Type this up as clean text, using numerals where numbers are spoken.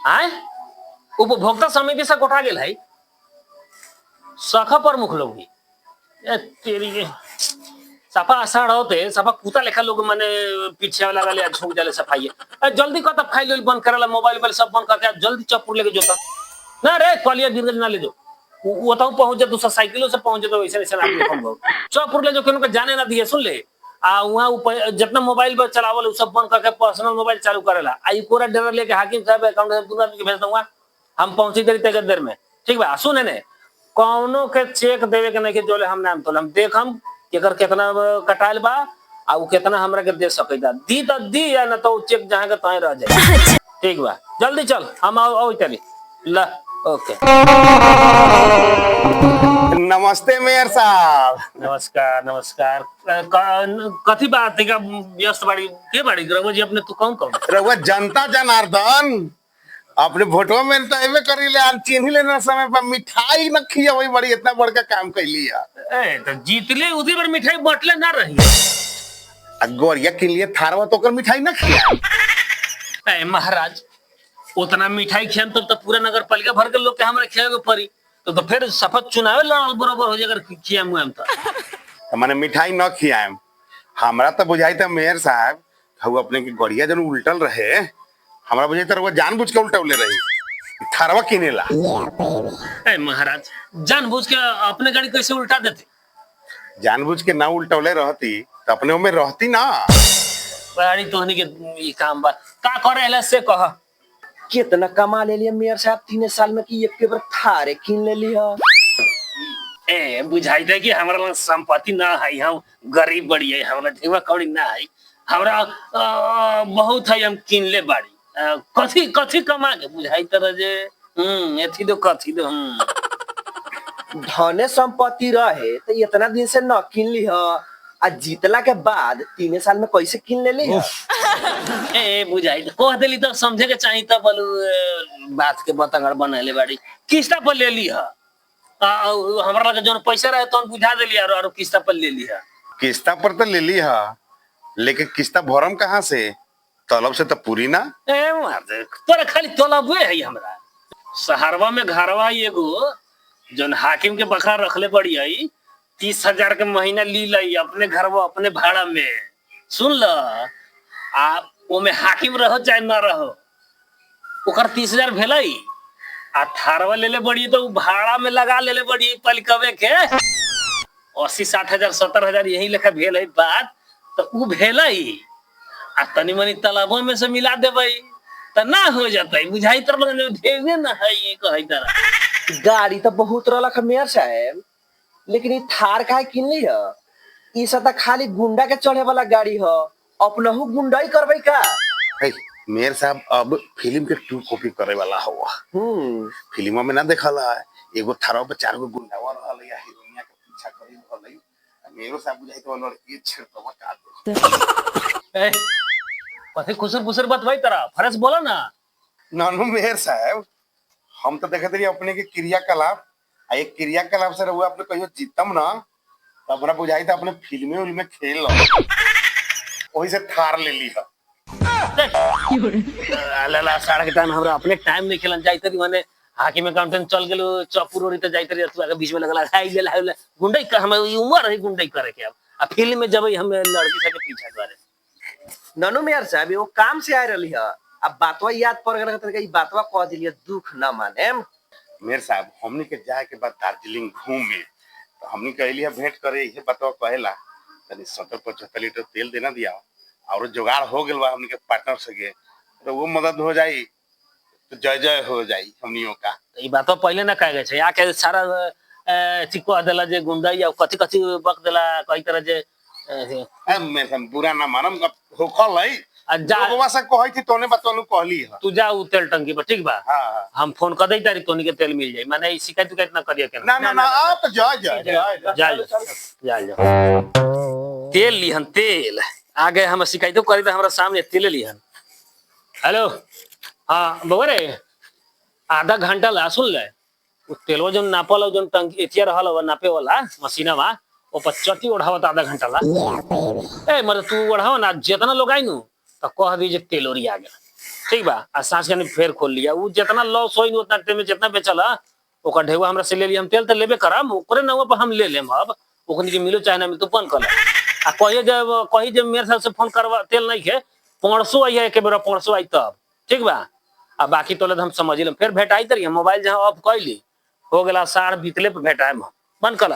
आए उपभोक्ता समिति से कोठा गेल है शाखा प्रमुख लोग भी तेरी के सफा आषाढ़ होते सफा कुत्ता लेखा लोग माने पीछे वाला वाले झोंक जाले सफाई जल्दी कत फाइल बंद करेला मोबाइल वाले सब बंद करके जल्दी चप्पू लेके जोता ना रे कलिया गिर ना ले जो वो तो पहुंच जा दूसरा साइकिलों से पहुंच जाता वैसे वैसे आदमी कम बहुत चौपुर ले जो के जाने ना दिए सुन ले आ वहाँ जितना मोबाइल पर चलावल सब बंद करके पर्सनल मोबाइल चालू करेला आई पूरा डेरा लेके हाकिम साहब अकाउंट से पूरा भेज दूंगा हम पहुंची देरी तक देर में ठीक बा सुने ने कौनो के चेक देवे के नहीं के जोले हम नाम तो हम देख हम केकर कितना कटाइल बा आ उ कितना हमरा के दे सकेदा दी तो दी या ना तो चेक जहां के तहीं रह जाए ठीक बा जल्दी चल हम आओ चली ला ओके नमस्ते मेयर साहब। नमस्कार नमस्कार कथी बात है का व्यस्त बाड़ी के बाड़ी रघु जी अपने तू कौन कौन रघुआ जनता जनार्दन अपने फोटो में तो एवे करी ले आन चिन्ह लेना समय पर मिठाई न खिया वही बड़ी इतना बड़का काम कैली है ए तो जीतले उसी पर मिठाई बाटले ना रही गोरिया के लिए थारवा तो कर मिठाई न खिया ए महाराज उतना मिठाई खियान तो पूरा नगर पालिका भर के लोग के हमरा खियावे पड़ी तो फिर शपथ चुनावे लड़ल बराबर हो जाए अगर खिया मुआम तो माने मिठाई न खियाएम हमरा तो बुझाई था मेयर साहब हु अपने के गोरिया जन उल्टल रहे हमरा बुझाई था वो जानबूझ के उल्टौले रही थारवा किनेला ए महाराज जानबूझ के अपने गाड़ी कैसे उल्टा देते जानबूझ के ना उल्टौले रहती तो अपने में रहती ना गाड़ी तोहनी के ई काम बा का करे से कह कितना कमा ले लिया मेयर साहब 3 साल में की एक के बार थारे किन ले लिया ए बुझाई दे कि हमरा लंग संपत्ति ना है हम गरीब बड़ी है हमरा ढेवा कौड़ी ना है हमरा बहुत है हम किन ले बाड़ी कथी कथी कमा के बुझाई तरह जे एथी दो कथी दो धने संपत्ति रहे तो इतना दिन से न किन ली आ जीतला के बाद 3 साल में कैसे किन ले ली ए बुझाई कह देली तो समझे के चाहिए तो बोलू बात के बतंगड़ बनले बाड़ी किस्ता पर ले ली है हमरा लगे जोन पैसा रहे तो बुझा देली और किस्ता पर ले ली है किस्ता पर तो ले ली है लेकिन किस्ता भरम कहाँ से तलब से तो पूरी ना ए मार दे तोरा खाली तलबे है हमरा शहरवा में घरवा एगो जोन हाकिम के बखरा रखले पड़ी है 30,000 के महीना ली लई अपने घरवा अपने भाड़ा में सुन ल आ ओमे हाकिम रहो चाहे ना रहो ओकर 30,000 भेलई आ थारवा लेले बड़ी तो भाड़ा में लगा लेले बड़ी पलकवे के 80-60,000 70,000 यही लेखा भेल है बात तो उ भेलई आ तनी मनी तालाबों में से मिला देबै त ना हो जाता बुझाई तर ढेवे ना है ये कहै तरह गाड़ी तो बहुत रलक मेयर साहब लेकिन ये थार काहे किन ली है ई सब खाली गुंडा के चढ़े वाला गाड़ी है अपनहु गुंडाई करबै का मेयर साहब अब फिल्म के 2 कॉपी करे वाला हुआ फिल्मों में ना देखला एगो थारा पे 4 गो गुंडावा रहल या हीरोइनिया के पीछा करी रहल मेरो साहब बुझाई तो लड़की छेड़तवा का ए कथि खुसर खुसर बात भाई तरह फरस बोला ना नानू मेयर साहब हम तो देखते रही अपने के क्रियाकलाप आ एक क्रियाकलाप से रहुआ अपने कहियो जीतम ना तो अपना बुझाई था अपने फिल्में उल्मे खेल लो वही से थार ले ली ला सारा के टाइम हमरा अपने टाइम नहीं खेलन जाई तरी माने हाकिम अकाउंटेंट चल गेलो चपुर ओरी त जाई तरी तू आगे बीच में लगला खाई गेला है गुंडई का हम उम्र है गुंडई करे के अब आ फिल्म में जब हम लड़की सब के पीछा करे ननु मेयर साहब वो काम से आ रही है अब बातवा याद पड़ गया त ई बातवा कह दिलिए दुख ना माने मेयर साहब हमनी के जाए के बाद दार्जिलिंग घूमे तो हमनी कहली है भेंट करे ये बताओ कहेला तनी 70-75 लीटर तेल देना दिया और जुगाड़ हो गेल बा हमनी के पार्टनर सगे तो वो मदद हो जाई तो जय जय हो जाई हमनियों का ई बात पहले ना कहे छै या के सारा चिको देला जे गुंडा या कथि कथि बक देला कई तरह जे मैं बुरा ना मानम हो खल है जा लोगवा से कहै थी तोने बतनु कहली है तू जा उ तेल टंकी पर ठीक बा हां हम फोन कर दई तारी तोनी के तेल मिल जाई माने ई शिकायत उकायत ना करिए के ना ना ना आप जय जय जा तेल लिहन तेल आगे हम शिकायत करी त हमरा सामने तेल लिहन हेलो हां बबरे आधा घंटा ला सुन ले उ तेलवा जो नापल जो टंकी एथिया रहल नापे वाला मशीनवा ओ पर चटी ओढ़ावत आधा घंटा ला ए मर तू ओढ़ाव ना जितना लोग आई नु तो कह दी जे तेलोरी आ गया ठीक बा आ सांस यानी फेर खोल लिया उ जितना लॉस होई उतना टाइम में जितना बेचल ओकर ढेवा हमरा से ले लिया हम तेल तो लेबे करम ओकरे नाव पर हम ले लेम अब ओकनी के मिलो चाहे ना मिल तू फोन कर आ कही जब मेरे साथ से फोन करवा तेल नहीं के 500 आई है एक बेर 500 आई तब ठीक बा आ बाकी तो हम समझ लेम फिर भेटाई तरी मोबाइल जहां ऑफ कैली हो गेला 60 बीतले पे भेटाए बंद कर